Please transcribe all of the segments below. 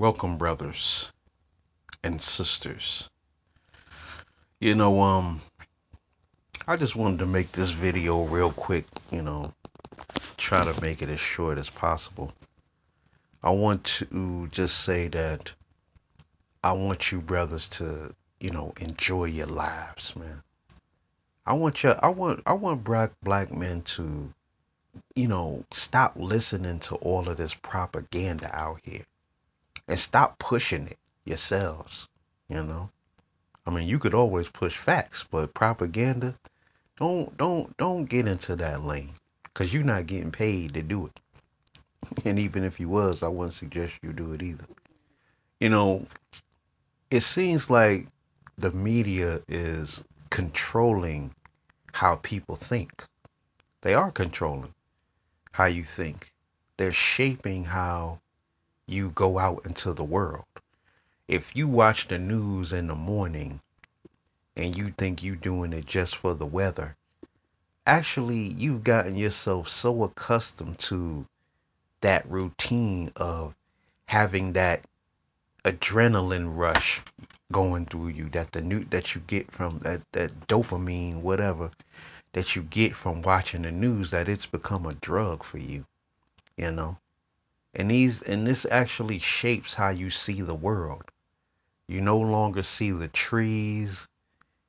Welcome, brothers and sisters. You know, I just wanted to make this video real quick, try to make it as short as possible. I want to just say that I want you brothers to, enjoy your lives, man. I want black men to, stop listening to all of this propaganda out here and stop pushing it yourselves, you know. I mean, you could always push facts, but propaganda, don't get into that lane, cause you're not getting paid to do it. And even if you was, I wouldn't suggest you do it either. You know, it seems like the media is controlling how people think. They are controlling how you think. They're shaping how you go out into the world. If you watch the news in the morning and you think you're doing it just for the weather, actually you've gotten yourself so accustomed to that routine of having that adrenaline rush going through you, that the new that you get from that dopamine, whatever, that you get from watching the news, that it's become a drug for you, you know. And this actually shapes how you see the world. You no longer see the trees,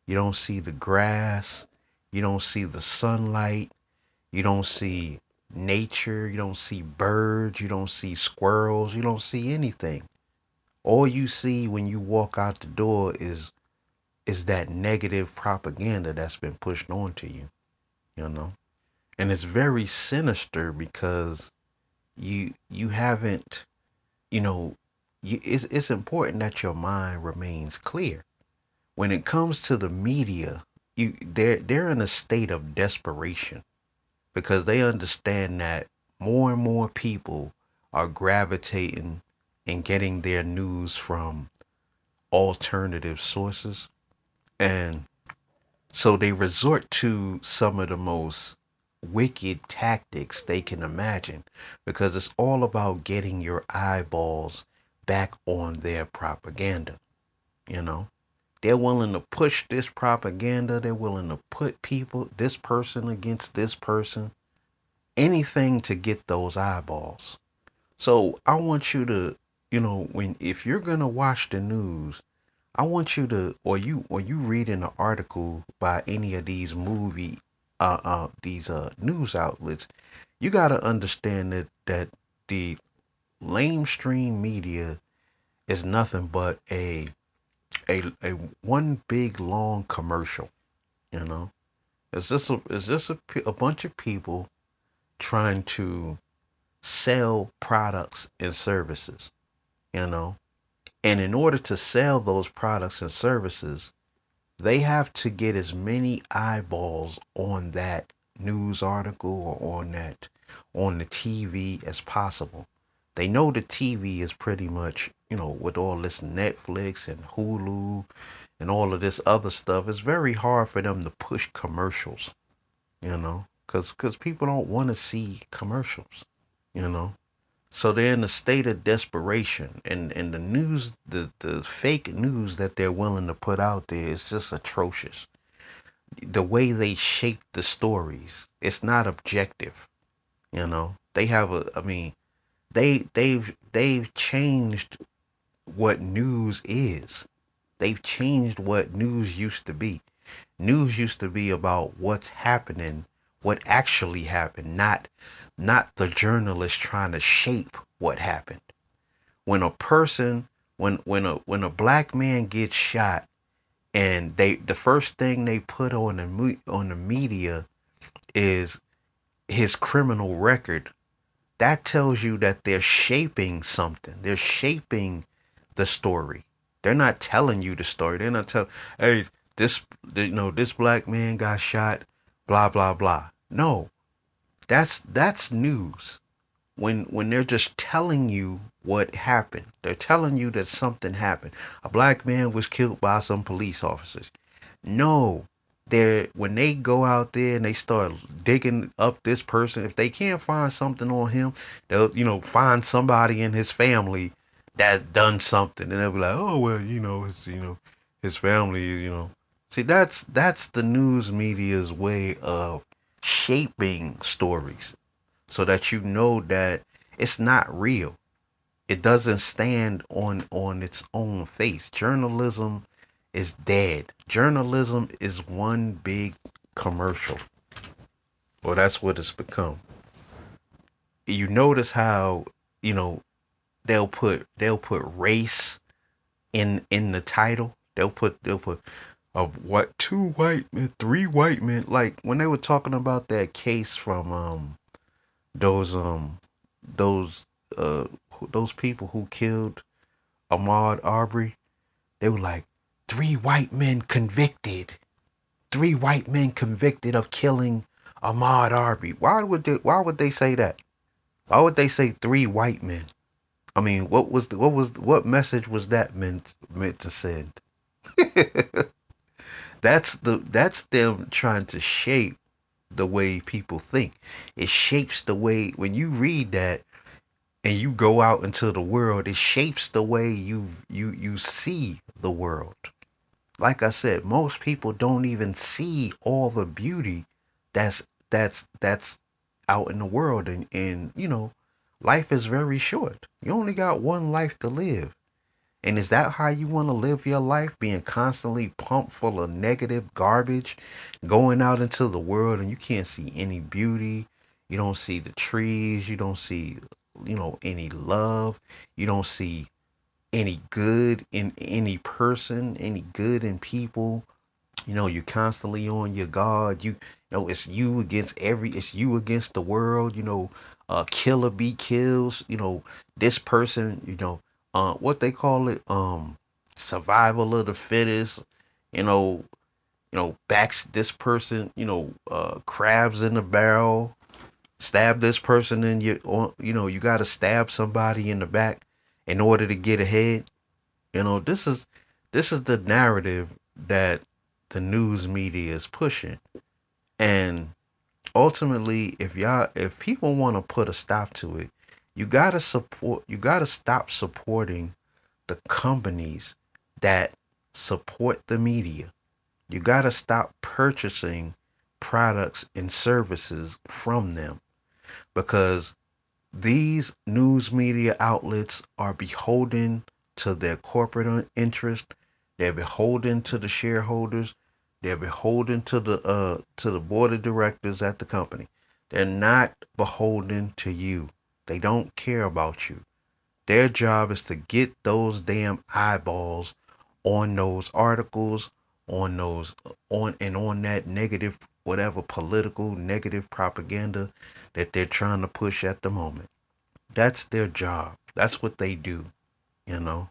you don't see the grass, you don't see the sunlight, you don't see nature, you don't see birds, you don't see squirrels, you don't see anything. All you see when you walk out the door is that negative propaganda that's been pushed onto you, you know? And it's very sinister because you haven't, you know, it's important that your mind remains clear. When it comes to the media, they're in a state of desperation because they understand that more and more people are gravitating and getting their news from alternative sources. And so they resort to some of the most wicked tactics they can imagine because it's all about getting your eyeballs back on their propaganda, you know. They're willing to push this propaganda, they're willing to put people, this person against this person, anything to get those eyeballs. So I want you to, when if you're gonna watch the news, I want you to, or you reading an article by any of these these news outlets, you gotta understand that the lamestream media is nothing but a one big long commercial. You know, it's just a bunch of people trying to sell products and services. You know, and in order to sell those products and services, they have to get as many eyeballs on that news article or on the TV as possible. They know the TV is pretty much, with all this Netflix and Hulu and all of this other stuff, it's very hard for them to push commercials, because people don't want to see commercials, you know. So they're in a state of desperation, and the news, the fake news that they're willing to put out there is just atrocious. The way they shape the stories, it's not objective. They have a, I mean, they've changed what news is. They've changed what news used to be. News used to be about what's happening, what actually happened, not the journalist trying to shape what happened. When a person when a black man gets shot and the first thing they put on the media is his criminal record, that tells you that they're shaping something. They're shaping the story. They're not telling you the story. They're not telling, hey, this black man got shot, blah blah blah. No, that's news. When they're just telling you what happened. They're telling you that something happened. A black man was killed by some police officers. No, when they go out there and they start digging up this person, if they can't find something on him, they'll find somebody in his family that's done something, and they'll be like, oh well, his family, See, that's the news media's way of shaping stories so that you know that it's not real. It doesn't stand on its own face. Journalism is dead. Journalism is one big commercial. Well, that's what it's become. You notice how, you know, they'll put race in the title. They'll put of what, two white men, three white men. Like when they were talking about that case from those those those people who killed Ahmaud Arbery. They were like, three white men convicted. Three white men convicted of killing Ahmaud Arbery. Why would they say that? Why would they say three white men? I mean, what message was that meant to send? That's them trying to shape the way people think. It shapes the way when you read that and you go out into the world, it shapes the way you see the world. Like I said, most people don't even see all the beauty that's out in the world, and life is very short. You only got one life to live. And is that how you want to live your life? Being constantly pumped full of negative garbage, going out into the world and you can't see any beauty. You don't see the trees. You don't see, any love. You don't see any good in any person, any good in people. You're constantly on your guard. It's you against the world. Killer be kills. This person. What they call it, survival of the fittest. You know, backs this person. Crabs in the barrel. Stab this person in your. You got to stab somebody in the back in order to get ahead. This is the narrative that the news media is pushing. And ultimately, if people want to put a stop to it, you gotta stop supporting the companies that support the media. You gotta stop purchasing products and services from them because these news media outlets are beholden to their corporate interest. They're beholden to the shareholders. They're beholden to the board of directors at the company. They're not beholden to you. They don't care about you. Their job is to get those damn eyeballs on those articles, on that negative, whatever political negative propaganda that they're trying to push at the moment. That's their job. That's what they do, you know.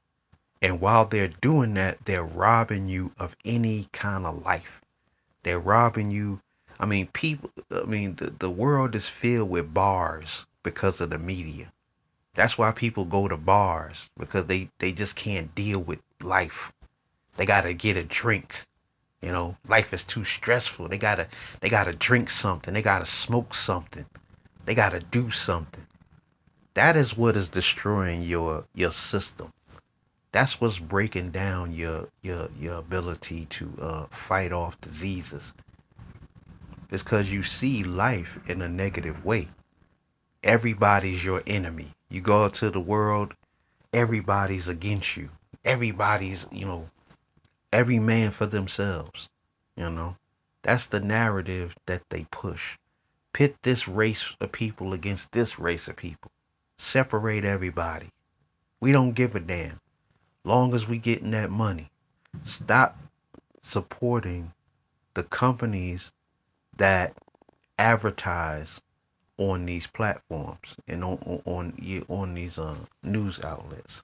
And while they're doing that, they're robbing you of any kind of life. They're robbing you. The world is filled with bars because of the media. That's why people go to bars because they just can't deal with life. They gotta get a drink. Life is too stressful. They gotta drink something. They gotta smoke something. They gotta do something. That is what is destroying your system. That's what's breaking down your ability to fight off diseases. It's because you see life in a negative way. Everybody's your enemy. You go out to the world, everybody's against you. Everybody's, every man for themselves. You know, that's the narrative that they push. Pit this race of people against this race of people. Separate everybody. We don't give a damn. Long as we getting that money. Stop supporting the companies that advertise on these platforms and on these news outlets.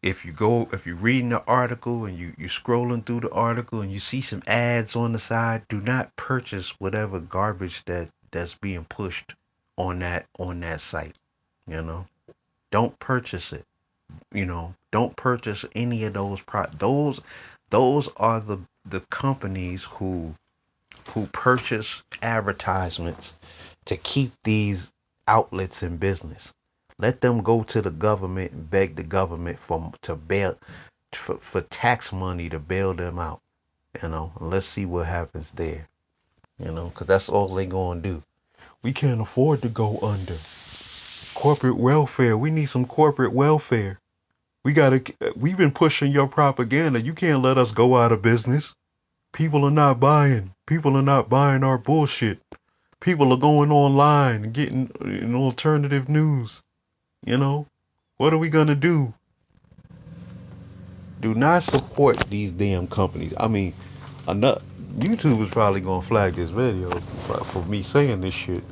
If you're reading the article and you're scrolling through the article and you see some ads on the side, do not purchase whatever garbage that's being pushed on that site. You know, don't purchase it. Don't purchase any of those those are the companies who purchase advertisements to keep these outlets in business. Let them go to the government and beg the government for tax money to bail them out. And let's see what happens there. Because that's all they gonna do. We can't afford to go under corporate welfare. We need some corporate welfare. We've been pushing your propaganda. You can't let us go out of business. People are not buying. People are not buying our bullshit. People are going online and getting alternative news. What are we gonna do? Do not support these damn companies. I mean, enough. YouTube is probably gonna flag this video for me saying this shit.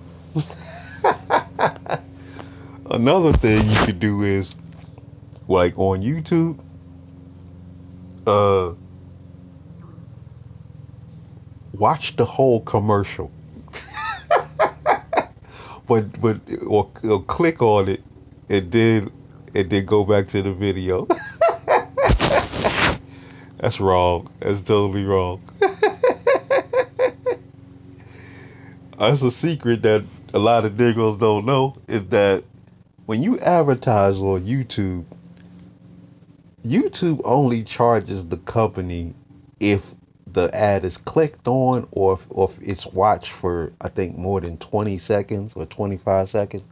Another thing you could do is, like on YouTube, uh, watch the whole commercial, or click on it, and then go back to the video. That's wrong. That's totally wrong. That's a secret that a lot of niggas don't know, is that when you advertise on YouTube, YouTube only charges the company if the ad is clicked on, or if it's watched for, I think, more than 20 seconds or 25 seconds.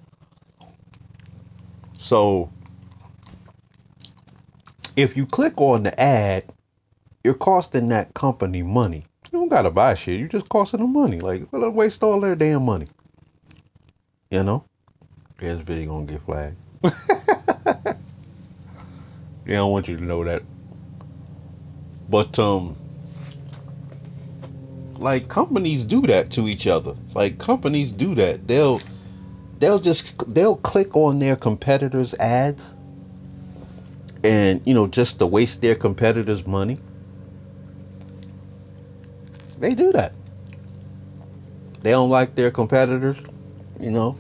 So if you click on the ad, you're costing that company money. You don't gotta buy shit. You just costing them money. Like, well, waste all their damn money. Yeah, this video gonna get flagged. Yeah, I don't want you to know that. But like, companies do that to each other. Like, companies do that. They'll click on their competitors' ads, and just to waste their competitors' money. They do that. They don't like their competitors, you know.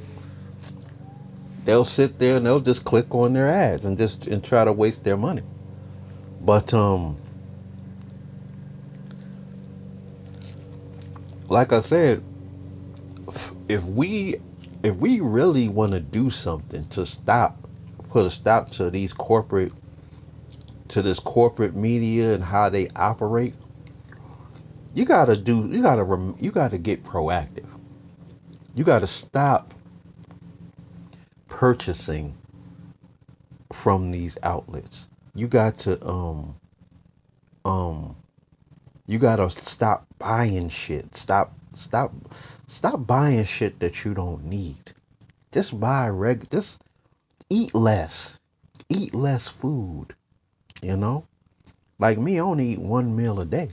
They'll sit there and they'll just click on their ads and try to waste their money. But like I said, if we really want to do something to put a stop to this corporate media and how they operate, you gotta get proactive. You gotta stop purchasing from these outlets. You got to you gotta stop buying shit. Stop buying shit that you don't need. Just just eat less. Eat less food. Like me, I only eat one meal a day.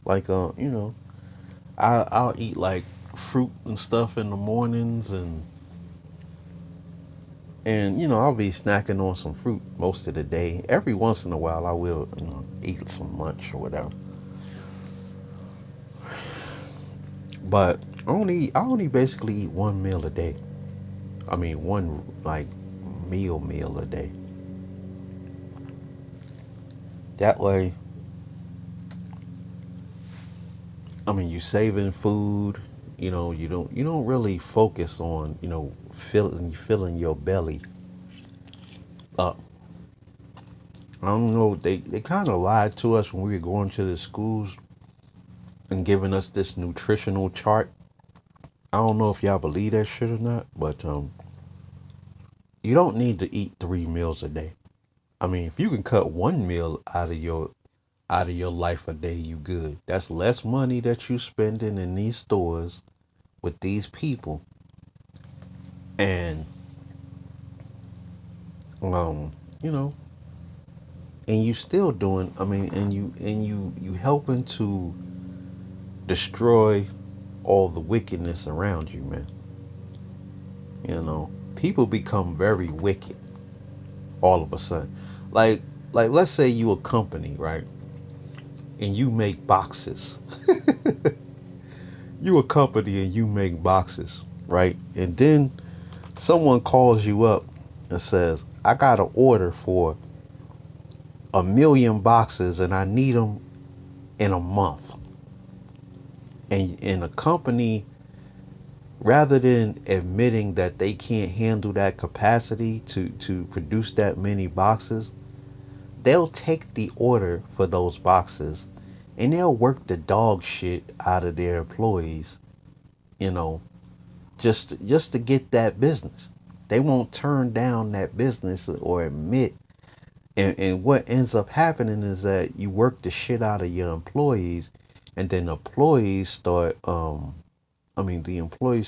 Like I'll eat like fruit and stuff in the mornings, and I'll be snacking on some fruit most of the day. Every once in a while I will eat some lunch or whatever. But I only basically eat one meal a day. I mean, one like meal a day. That way, I mean, you saving food. You don't really focus on filling your belly up. I don't know. They kind of lied to us when we were going to the schools and giving us this nutritional chart. I don't know if y'all believe that shit or not, but you don't need to eat 3 meals a day. I mean, if you can cut one meal out of your life a day, you good. That's less money that you spending in these stores with these people, and you know, and you still doing. I mean, and you helping to destroy all the wickedness around you, man. People become very wicked all of a sudden. Like let's say you a company, right? And you make boxes. You a company and you make boxes, right? And then someone calls you up and says, I got an order for 1,000,000 boxes and I need them in a month. And the company rather than admitting that they can't handle that capacity to produce that many boxes, they'll take the order for those boxes and they'll work the dog shit out of their employees, you know, just to get that business. They won't turn down that business or admit. And what ends up happening is that you work the shit out of your employees, and then the employees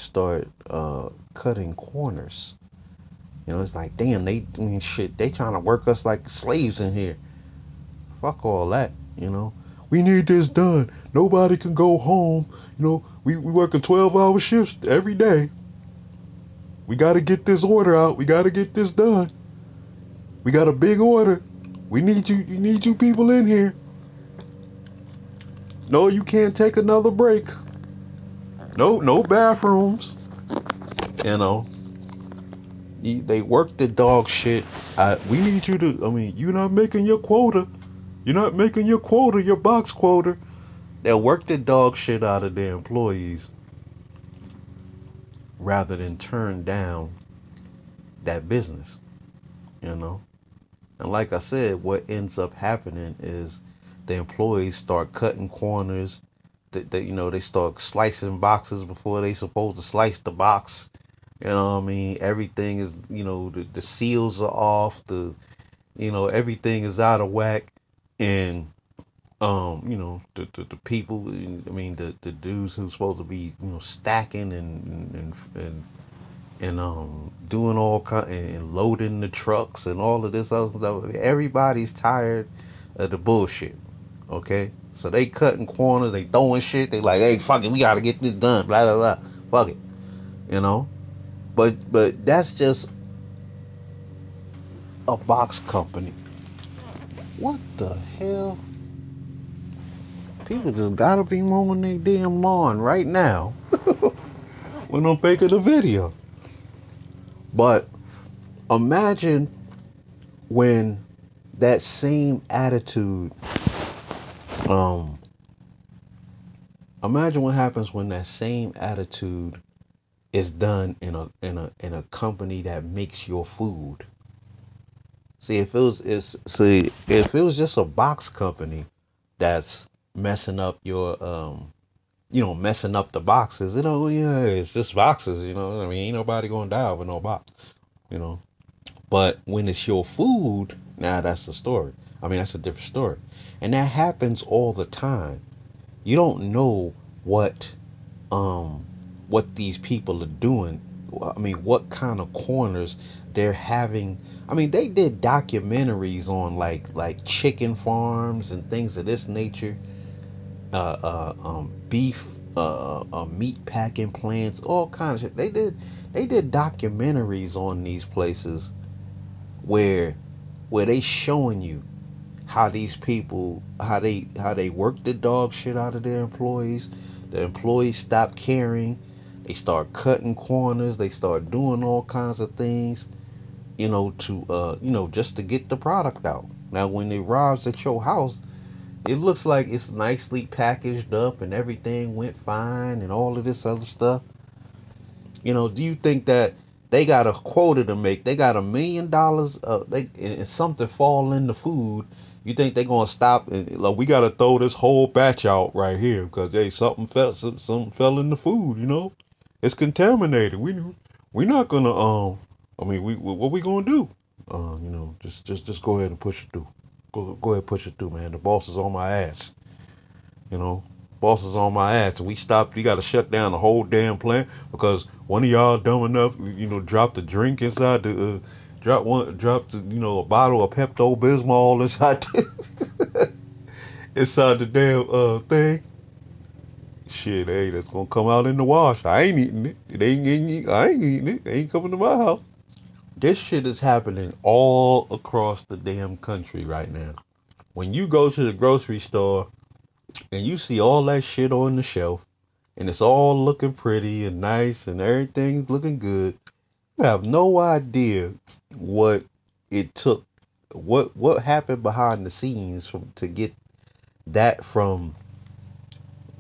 start cutting corners. You know, it's like, damn, shit, they trying to work us like slaves in here. Fuck all that, you know. We need this done. Nobody can go home. You know, we working 12-hour shifts every day. We got to get this order out. We got to get this done. We got a big order. We need you. You need you people in here. No, you can't take another break. No bathrooms. You know, they work the dog shit. We need you to. I mean, you're not making your quota. You're not making your quota, your box quota. They'll work the dog shit out of their employees rather than turn down that business, you know. And like I said, what ends up happening is the employees start cutting corners. They start slicing boxes before they supposed to slice the box. You know what I mean? Everything is, the seals are off. Everything is out of whack. And the people, I mean, the dudes who's supposed to be, stacking and doing all kind and loading the trucks and all of this other stuff. Everybody's tired of the bullshit. Okay, so they cutting corners, they throwing shit. They like, hey, fuck it, we gotta get this done. Blah blah blah. Fuck it, you know. But that's just a box company. What the hell? People just gotta be mowing their damn lawn right now when I'm making a video. But imagine when that same attitude, imagine what happens when that same attitude is done in a company that makes your food. See, if it was just a box company that's messing up messing up the boxes, yeah, it's just boxes, I mean, ain't nobody gonna die over no box, you know. But when it's your food, now that's the story. I mean, that's a different story. And that happens all the time. You don't know what these people are doing. I mean, what kind of corners they're having. I mean, they did documentaries on like chicken farms and things of this nature, beef, meat packing plants, all kinds of shit. They did documentaries on these places where they showing you how these people how they work the dog shit out of their employees. The employees stop caring. They start cutting corners. They start doing all kinds of things, just to get the product out. Now, when it arrives at your house, it looks like it's nicely packaged up and everything went fine and all of this other stuff. Do you think that they got a quota to make? They got $1 million. And something fall in the food. You think they're gonna stop and like, we gotta throw this whole batch out right here because something fell in the food. It's contaminated. We not gonna. I mean, what we gonna do? Just go ahead and push it through. Go ahead and push it through, man. The boss is on my ass. You know, boss is on my ass. And we got to shut down the whole damn plant because one of y'all dumb enough, dropped a drink inside the, dropped a bottle of Pepto Bismol inside inside the damn thing. Shit, hey, that's gonna come out in the wash. I ain't eating it. I ain't eating it. It ain't coming to my house. This shit is happening all across the damn country right now. When you go to the grocery store and you see all that shit on the shelf and it's all looking pretty and nice and everything's looking good, you have no idea what it took, what happened behind the scenes to get that from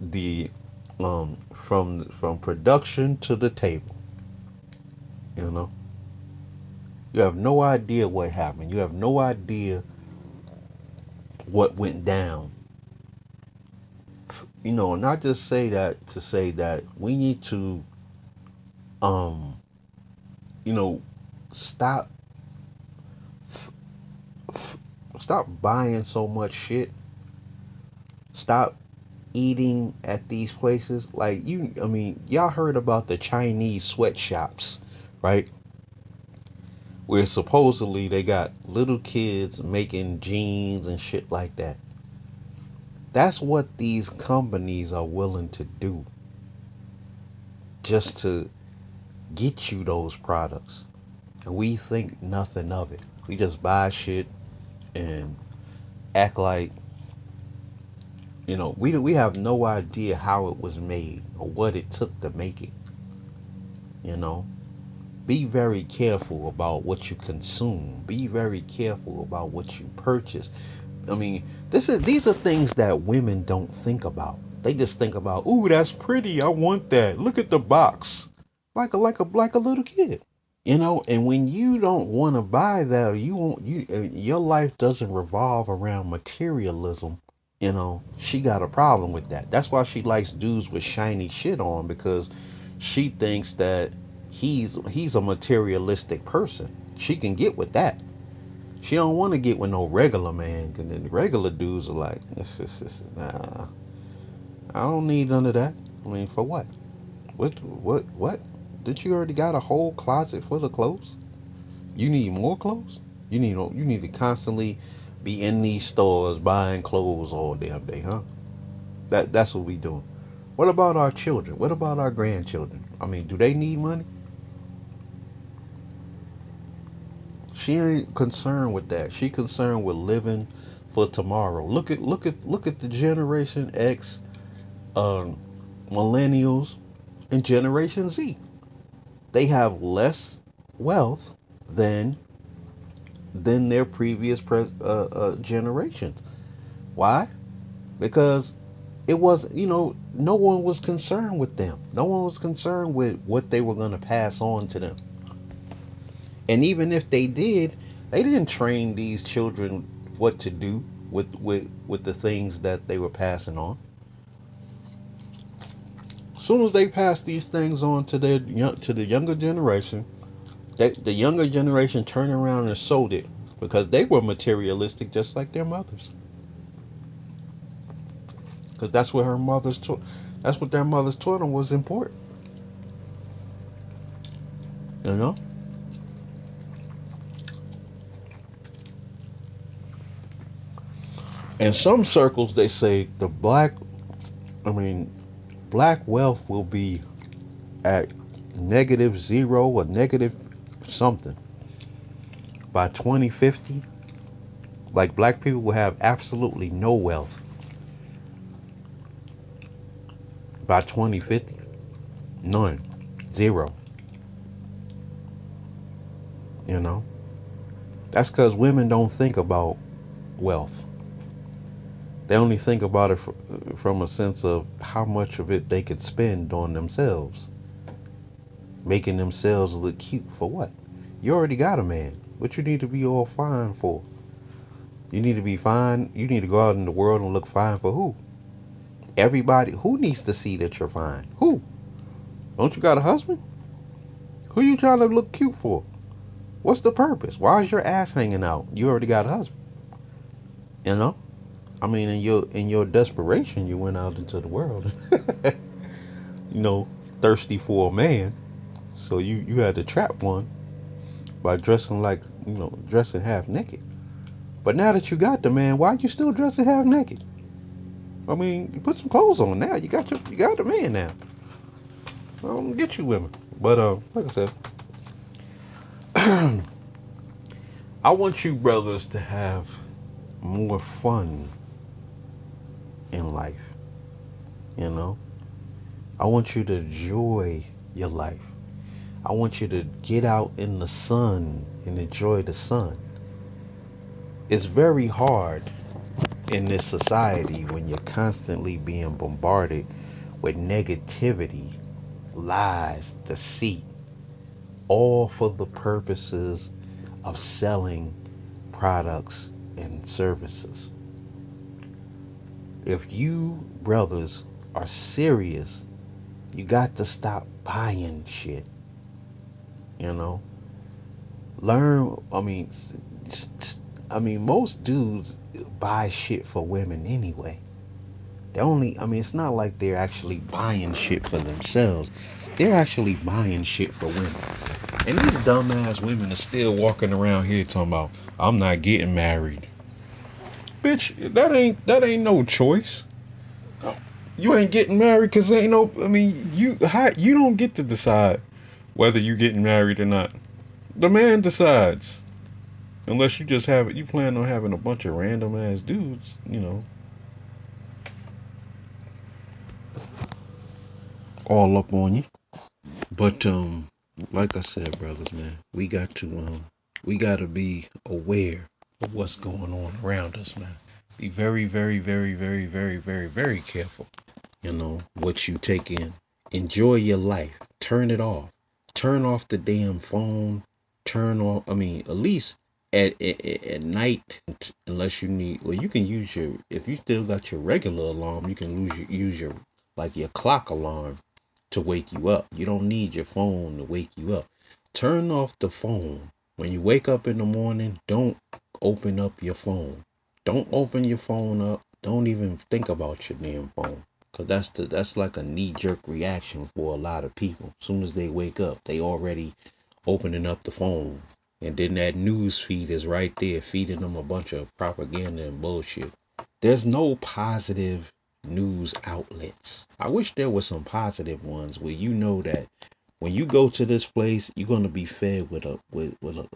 the from production to the table. You know, you have no idea what happened. You have no idea what went down. And I just say that to say that we need to, um, you know, stop, stop buying so much shit. Stop eating at these places. Like y'all heard about the Chinese sweatshops, right? Where supposedly they got little kids making jeans and shit like that. That's what these companies are willing to do just to get you those products. And we think nothing of it. We just buy shit and act like, we have no idea how it was made or what it took to make it. You know, be very careful about what you consume. Be very careful about what you purchase. I mean, these are things that women don't think about. They just think about, "Ooh, that's pretty. I want that. Look at the box." Like a little kid. And when you don't want to buy that, your life doesn't revolve around materialism. She got a problem with that. That's why she likes dudes with shiny shit on, because she thinks that he's a materialistic person. She can get with that. She don't want to get with no regular man, cause then the regular dudes are like, nah, I don't need none of that. I mean, for what? What? Did you already got a whole closet full of clothes? You need more clothes? You need to constantly be in these stores buying clothes all damn day, huh? That's what we doing. What about our children? What about our grandchildren? I mean, do they need money? She ain't concerned with that. She concerned with living for tomorrow. Look at the Generation X, um, millennials, and Generation Z. They have less wealth than their previous generations. Why? Because it was, no one was concerned with them. No one was concerned with what they were going to pass on to them. And even if they did, they didn't train these children what to do with the things that they were passing on. As soon as they pass these things on to the younger generation, the younger generation turned around and sold it, because they were materialistic just like their mothers. Because that's what her mothers taught. That's what their mothers taught them was important. You know. In some circles, they say black wealth will be at -0 or negative something by 2050. Like, black people will have absolutely no wealth by 2050. None. Zero. You know? That's because women don't think about wealth. They only think about it from a sense of how much of it they could spend on themselves, making themselves look cute. For what? You already got a man. What you need to be all fine for? You need to be fine. You need to go out in the world and look fine for who? Everybody. Who needs to see that you're fine? Who? Don't you got a husband? Who you trying to look cute for? What's the purpose? Why is your ass hanging out? You already got a husband. You know? I mean, in your desperation, you went out into the world, thirsty for a man. So you had to trap one by dressing half naked. But now that you got the man, why you still dressing half naked? I mean, you put some clothes on now. You got the man now. I don't get you women. But like I said, I want you brothers to have more fun in life. You know, I want you to enjoy your life. I want you to get out in the sun and enjoy the sun. It's very hard in this society when you're constantly being bombarded with negativity, lies, deceit, all for the purposes of selling products and services. If you brothers are serious, you got to stop buying shit. You know, learn. Most dudes buy shit for women anyway. It's not like they're actually buying shit for themselves. They're actually buying shit for women. And these dumbass women are still walking around here talking about, I'm not getting married. Bitch, that ain't no choice. You ain't getting married because you don't get to decide whether you getting married or not. The man decides. Unless you plan on having a bunch of random ass dudes, all up on you. But like I said, brothers, man, we got to be aware of what's going on around us, man. Be very, very, very, very, very, very, very careful. What you take in. Enjoy your life. Turn it off. Turn off the damn phone. Turn off. At least at night, unless you need. Well, you can use your. If you still got your regular alarm, you can use your your clock alarm to wake you up. You don't need your phone to wake you up. Turn off the phone. When you wake up in the morning, don't open up your phone. Don't open your phone up. Don't even think about your damn phone. Cause that's like a knee-jerk reaction for a lot of people. As soon as they wake up, they already opening up the phone. And then that news feed is right there feeding them a bunch of propaganda and bullshit. There's no positive news outlets. I wish there were some positive ones where you know that when you go to this place, you're gonna be fed with a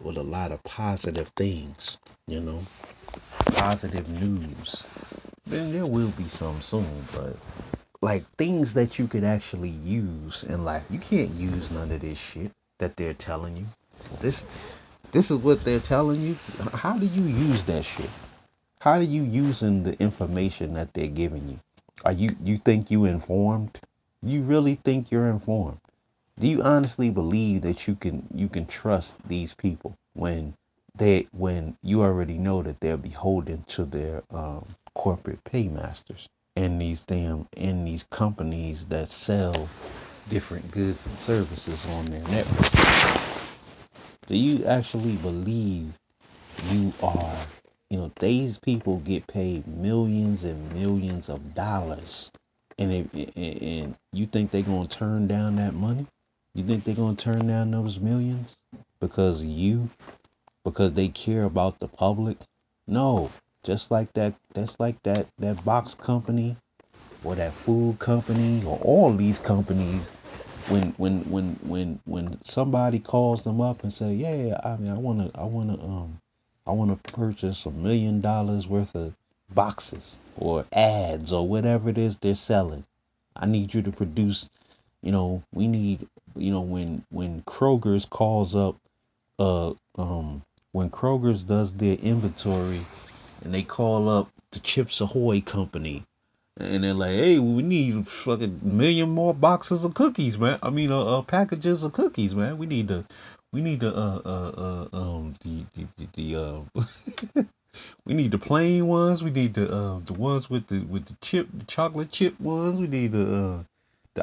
lot of positive things. Positive news. Then there will be some soon, but like things that you could actually use in life. You can't use none of this shit that they're telling you. This is what they're telling you. How do you use that shit? How are you using the information that they're giving you? You think you informed? You really think you're informed? Do you honestly believe that you can trust these people when you already know that they're beholden to their corporate paymasters and these companies that sell different goods and services on their network? Do you actually believe you are, these people get paid millions and millions of dollars, and you think they're gonna turn down that money? You think they're gonna turn down those millions because they care about the public? No, just like that. That's like that box company or that food company or all these companies. When somebody calls them up and say, yeah, I wanna purchase $1 million worth of boxes or ads or whatever it is they're selling. I need you to produce. We need. When Kroger's calls up, when Kroger's does their inventory and they call up the Chips Ahoy company and they're like, hey, we need fucking 1 million more boxes of cookies, man. Packages of cookies, man. We need the we need the plain ones. We need the ones with the chocolate chip ones. We need the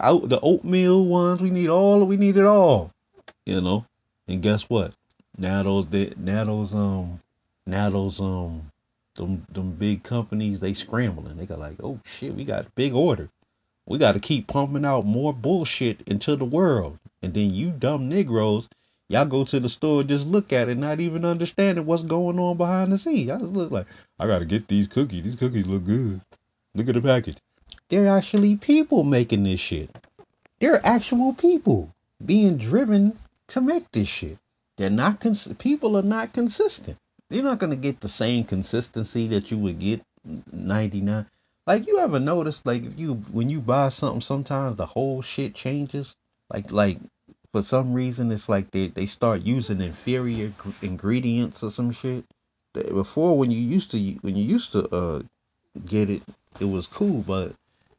oatmeal ones. We need it all. And guess what? Now them big companies, they scrambling. They got like, oh shit, we got a big order. We got to keep pumping out more bullshit into the world. And then you dumb Negroes, y'all go to the store and just look at it, not even understanding what's going on behind the scenes. Y'all just look like, I got to get these cookies. These cookies look good. Look at the package. They're actually people making this shit. They're actual people being driven to make this shit. They're not people are not consistent. You're not gonna get the same consistency that you would get 99. Like, you ever notice, like, when you buy something, sometimes the whole shit changes. Like for some reason, it's like they start using inferior ingredients or some shit. Before, when you used to get it, it was cool, but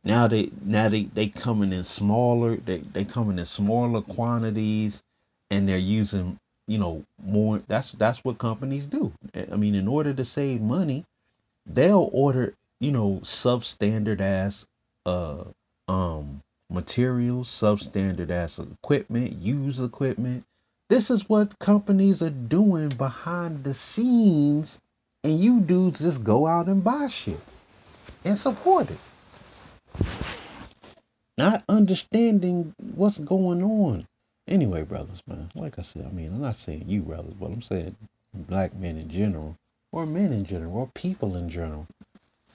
Now they coming in smaller. They coming in smaller quantities, and they're using more. That's what companies do. I mean, in order to save money, they'll order substandard ass uh materials, substandard ass equipment, used equipment. This is what companies are doing behind the scenes, and you dudes just go out and buy shit and support it, not understanding what's going on. Anyway, brothers, man, like I said, I mean, I'm not saying you brothers, but I'm saying black men in general, or men in general, or people in general.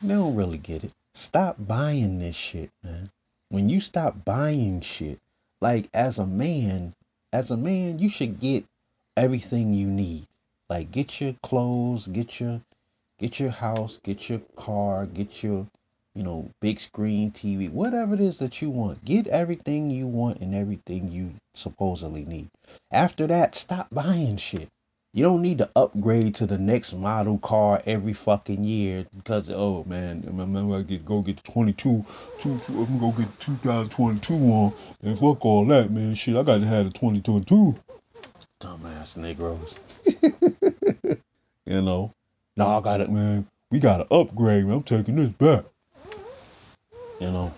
They don't really get it. Stop buying this shit, man. When you stop buying shit, like as a man, you should get everything you need. Like get your clothes, get your house, get your car, get your big screen TV, whatever it is that you want. Get everything you want and everything you supposedly need. After that, stop buying shit. You don't need to upgrade to the next model car every fucking year because oh man, remember I go get the 22, I'm gonna go get the 2022 on and fuck all that man. Shit, I got to have the 2022. Dumbass Negroes. you know. No, I got it, man. We gotta upgrade, man. I'm taking this back.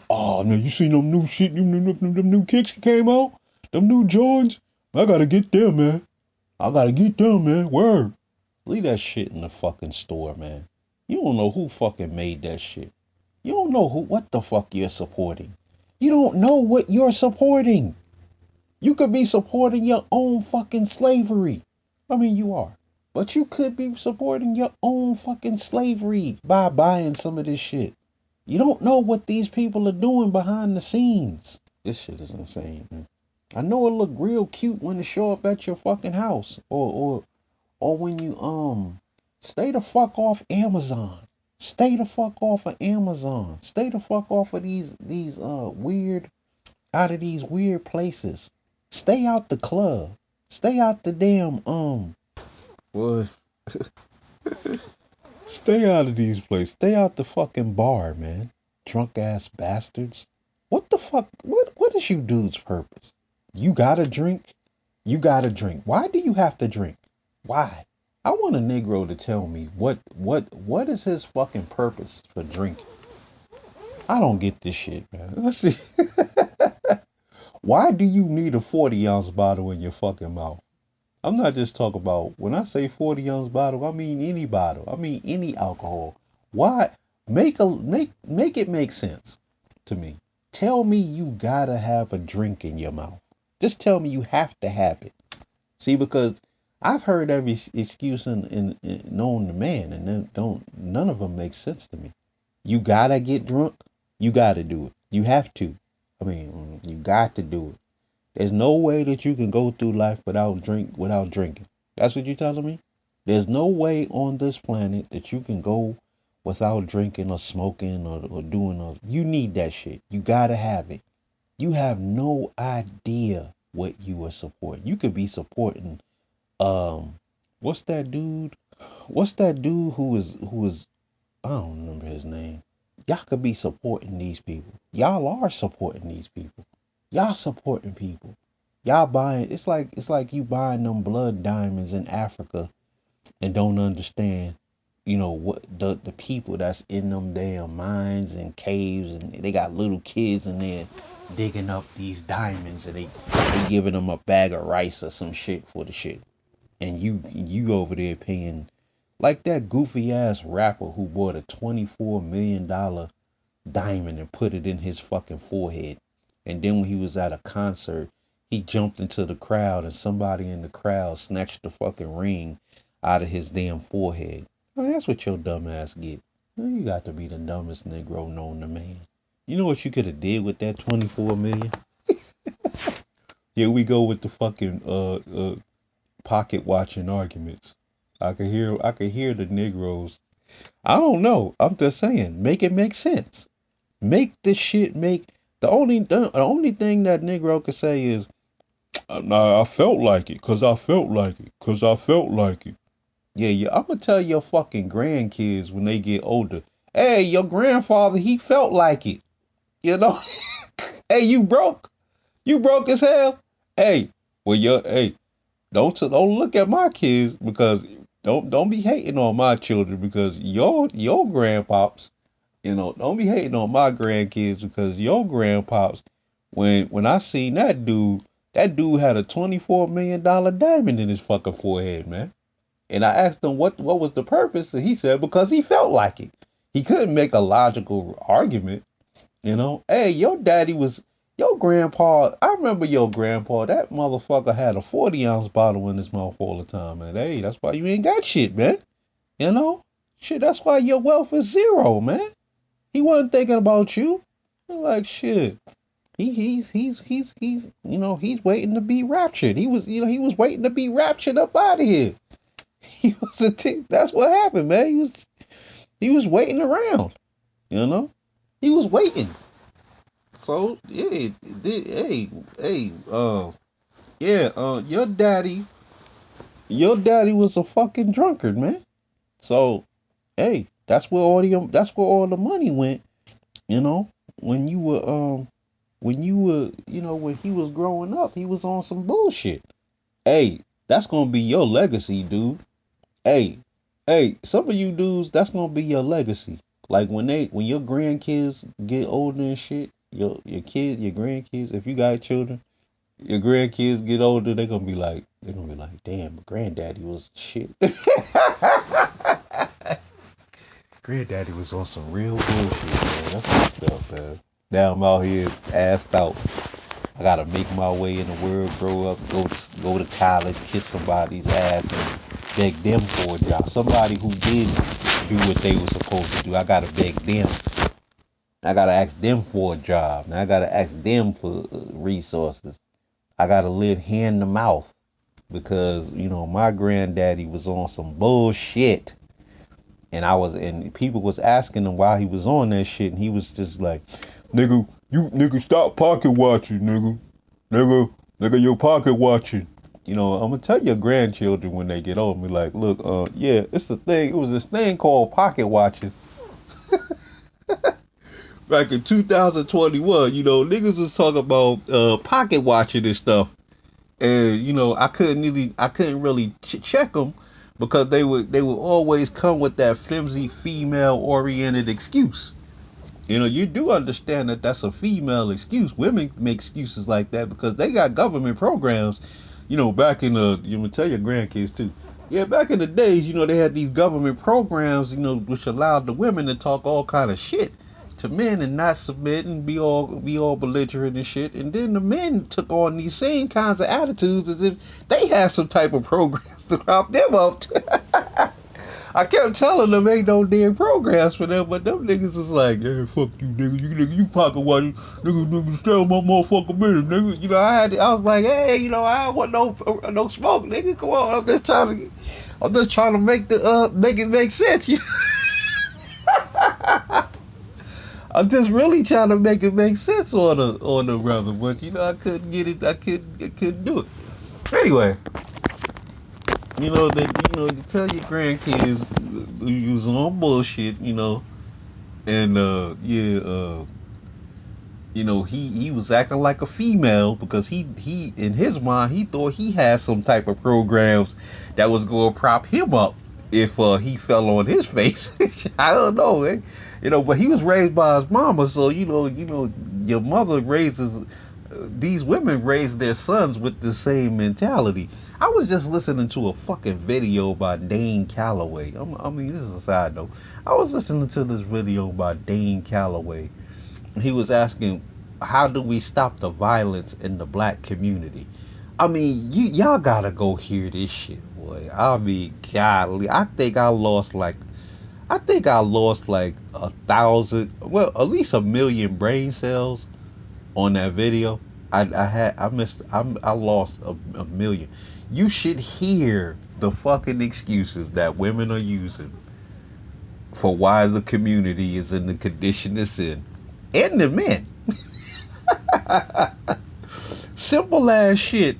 Oh man, you seen them new shit, them new kicks that came out? Them new joints? I gotta get them, man. Word. Leave that shit in the fucking store, man. You don't know who fucking made that shit. You don't know what the fuck you're supporting. You don't know what you're supporting. You could be supporting your own fucking slavery. I mean, you are. But you could be supporting your own fucking slavery by buying some of this shit. You don't know what these people are doing behind the scenes. This shit is insane, man. I know it look real cute when it show up at your fucking house, or when you stay the fuck off Amazon. Stay the fuck off of Amazon. Stay the fuck off of these weird out of these weird places. Stay out the club. Stay out the damn what? Stay out of these places. Stay out the fucking bar, man. Drunk ass bastards. What the fuck? What is you dude's purpose? You gotta drink. You gotta drink. Why do you have to drink? Why? I want a Negro to tell me what is his fucking purpose for drinking. I don't get this shit, man. Let's see. Why do you need a 40-ounce bottle in your fucking mouth? I'm not just talking about when I say 40-ounce bottle. I mean any bottle. I mean any alcohol. Why? Make it make sense to me. Tell me you gotta have a drink in your mouth. Just tell me you have to have it. See, because I've heard every excuse and known to man, and none of them make sense to me. You gotta get drunk. You gotta do it. You have to. I mean, you got to do it. There's no way that you can go through life without drinking. That's what you're telling me? There's no way on this planet that you can go without drinking or smoking or doing you need that shit. You gotta have it. You have no idea what you are supporting. You could be supporting what's that dude? What's that dude who is I don't remember his name. Y'all could be supporting these people. Y'all are supporting these people. Y'all supporting people. Y'all buying it's like you buying them blood diamonds in Africa and don't understand, what the people that's in them damn mines and caves, and they got little kids in there digging up these diamonds, and they giving them a bag of rice or some shit for the shit. And you over there paying like that goofy ass rapper who bought a $24 million diamond and put it in his fucking forehead. And then when he was at a concert, he jumped into the crowd and somebody in the crowd snatched the fucking ring out of his damn forehead. I mean, that's what your dumb ass get. You got to be the dumbest Negro known to man. You know what you could have did with that 24 million? Here we go with the fucking pocket watching arguments. I could hear the Negroes. I don't know. I'm just saying, make it make sense. Make this shit make the only thing that Negro could say is, I felt like it, cause I felt like it, cause I felt like it. Yeah, I'm gonna tell your fucking grandkids when they get older, hey, your grandfather, he felt like it. You know, hey, you broke as hell. Hey, well, hey, don't look at my kids because don't be hating on my children because your grandpops, don't be hating on my grandkids because your grandpops. When I seen that dude had a $24 million diamond in his fucking forehead, man. And I asked him what was the purpose, and he said because he felt like it. He couldn't make a logical argument. Hey, your grandpa. I remember your grandpa. That motherfucker had a 40-ounce bottle in his mouth all the time, man. Hey, that's why you ain't got shit, man. You know, shit. That's why your wealth is zero, man. He wasn't thinking about you. You're like shit. He's waiting to be raptured. He was waiting to be raptured up out of here. That's what happened, man. He was waiting around. You know, he was waiting. So yeah, hey, yeah, your daddy was a fucking drunkard, man. So hey, that's where all the money went. You know, when you were when he was growing up, he was on some bullshit. Hey, that's gonna be your legacy, dude. Hey, hey, some of you dudes, that's gonna be your legacy. Like when your grandkids get older and shit, your kids, your grandkids, if you got children, your grandkids get older, they're gonna be like, damn, granddaddy was shit. Granddaddy was on some real bullshit, man. That's fucked up, man. Now I'm out here assed out. I gotta make my way in the world, grow up, go to college, kiss somebody's ass, and beg them for a job. Somebody who did do what they were supposed to do. I gotta beg them. I gotta ask them for a job. Now I gotta ask them for resources. I gotta live hand to mouth because my granddaddy was on some bullshit, and people was asking him why he was on that shit, and he was just like, nigga, you nigga stop pocket watching, nigga, nigga, your pocket watching. I'm gonna tell your grandchildren when they get old, be like, look, yeah, it's the thing. It was this thing called pocket watching. Back in 2021, niggas was talking about pocket watching and stuff, and I couldn't really check them because they would always come with that flimsy female oriented excuse. You do understand that that's a female excuse. Women make excuses like that because they got government programs. Back in you tell your grandkids too. Yeah, back in the days, they had these government programs, which allowed the women to talk all kind of shit to men and not submit and be all belligerent and shit. And then the men took on these same kinds of attitudes as if they had some type of programs to prop them up. I kept telling them ain't no damn programs for them, but them niggas was like, yeah, fuck you, nigga, you pocket watch, nigga, stay on my motherfucking minute, nigga. I was like, hey, I don't want no smoke, nigga. Come on, I'm just trying to make it make sense. I'm just really trying to make it make sense on the brother, but I couldn't get it, I couldn't do it. Anyway. You tell your grandkids you was on bullshit, and yeah, he was acting like a female because he in his mind he thought he had some type of programs that was gonna prop him up if he fell on his face. I don't know, man. But he was raised by his mama, so your mother raises these women raise their sons with the same mentality. I was just listening to a fucking video by Dane Calloway. This is a side note. I was listening to this video by Dane Calloway. He was asking, how do we stop the violence in the black community? Y'all gotta go hear this shit, boy. Golly, I think I lost like 1,000, well, at least 1,000,000 brain cells on that video. I lost a million. You should hear the fucking excuses that women are using for why the community is in the condition it's in, and the men. Simple ass shit.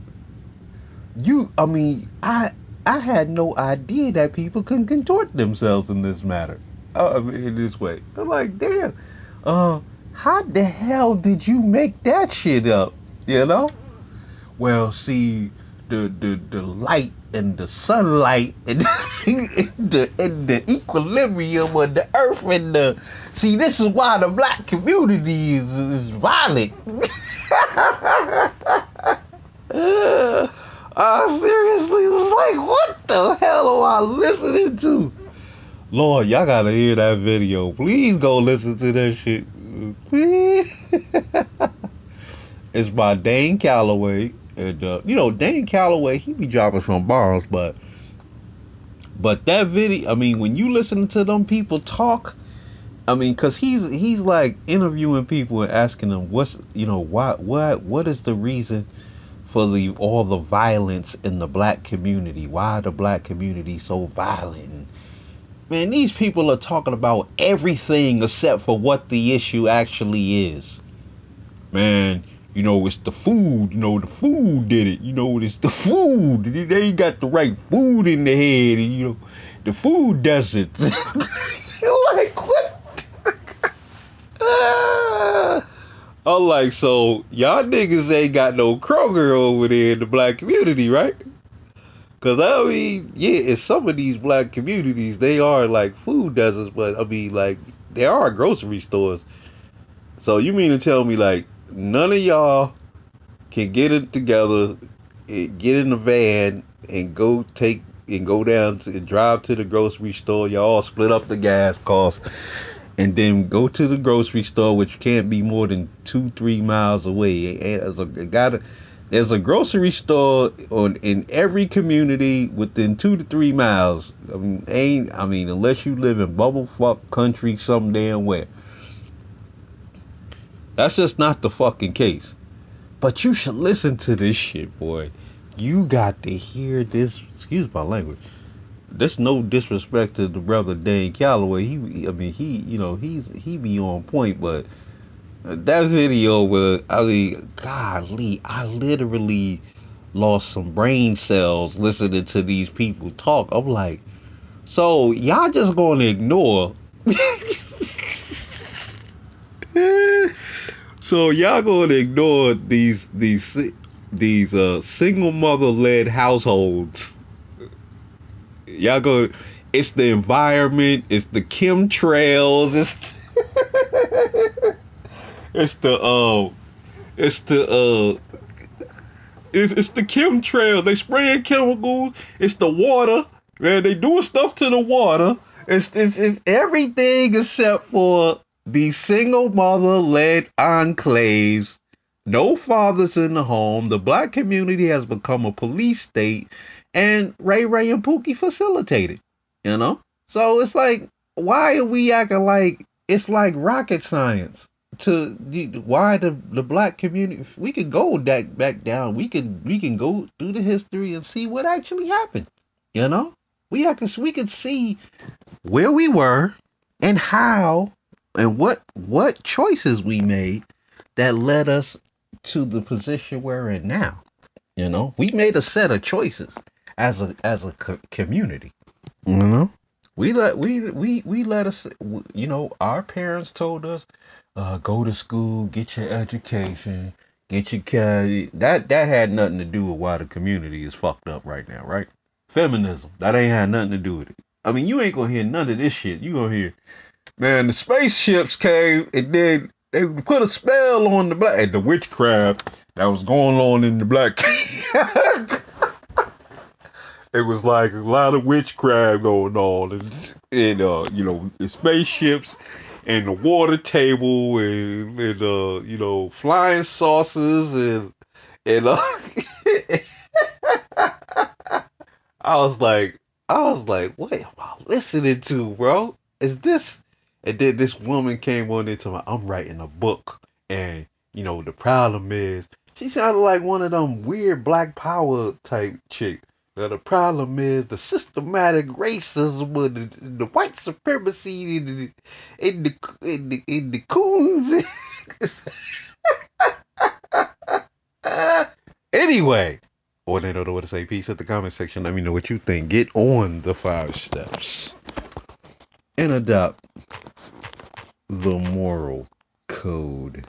I had no idea that people can contort themselves in this matter. In this way. I'm like, damn. How the hell did you make that shit up? You know? Well, see, the light and the sunlight and the equilibrium of the earth and the see, this is why the black community is violent. Seriously, it's like, what the hell am I listening to? Lord, y'all gotta hear that video. Please go listen to that shit. Please. It's by Dane Calloway. And, Dane Calloway, he be dropping some bars, but that video, I mean, when you listen to them people talk, I mean, cause he's like interviewing people and asking them what is the reason for all the violence in the black community? Why the black community so violent? Man, these people are talking about everything except for what the issue actually is. Man, it's the food. The food did it. It's the food. They ain't got the right food in the head. And, the food doesn't. You're like, what? I'm like, so y'all niggas ain't got no Kroger over there in the black community, right? Because, I mean, yeah, in some of these black communities, they are like food deserts, but, I mean, like, there are grocery stores. So you mean to tell me, like, none of y'all can get it together, get in the van, and go down and drive to the grocery store. Y'all all split up the gas costs, and then go to the grocery store, which can't be more than 2-3 miles away. There's a grocery store in every community within 2 to 3 miles. I mean, unless you live in bubblefuck country some damn where. That's just not the fucking case. But you should listen to this shit, boy. You got to hear this. Excuse my language. There's no disrespect to the brother Dane Calloway. He be on point, but that video where, I mean, golly, I literally lost some brain cells listening to these people talk. I'm like, so y'all just gonna ignore? So y'all gonna ignore these single mother led households? Y'all go. It's the environment. It's the chemtrails. It's the chemtrails. They spraying chemicals. It's the water. Man, they doing stuff to the water. It's everything except for the single mother led enclaves. No fathers in the home. The black community has become a police state, and Ray Ray and Pookie facilitated. So it's like, why are we acting like it's like rocket science? Why the black community? We could go back down. We can go through the history and see what actually happened. We could see where we were and how and what choices we made that led us to the position we're in now. We made a set of choices as a community. We let us. Our parents told us, go to school, get your education, get your career. That had nothing to do with why the community is fucked up right now, right? Feminism, that ain't had nothing to do with it. I mean, you ain't gonna hear none of this shit. You gonna hear, man, the spaceships came and then they put a spell on the black, and the witchcraft that was going on in the black. It was like a lot of witchcraft going on, and the spaceships and the water table and flying saucers and I was like, what am I listening to, bro? Is this? And then this woman came on into I'm writing a book, and the problem is, she sounded like one of them weird Black Power type chick. Now the problem is the systematic racism, the white supremacy, in the coons. Anyway, or they don't know what to say. Peace at the comment section. Let me know what you think. Get on the 5 steps and adopt the moral code.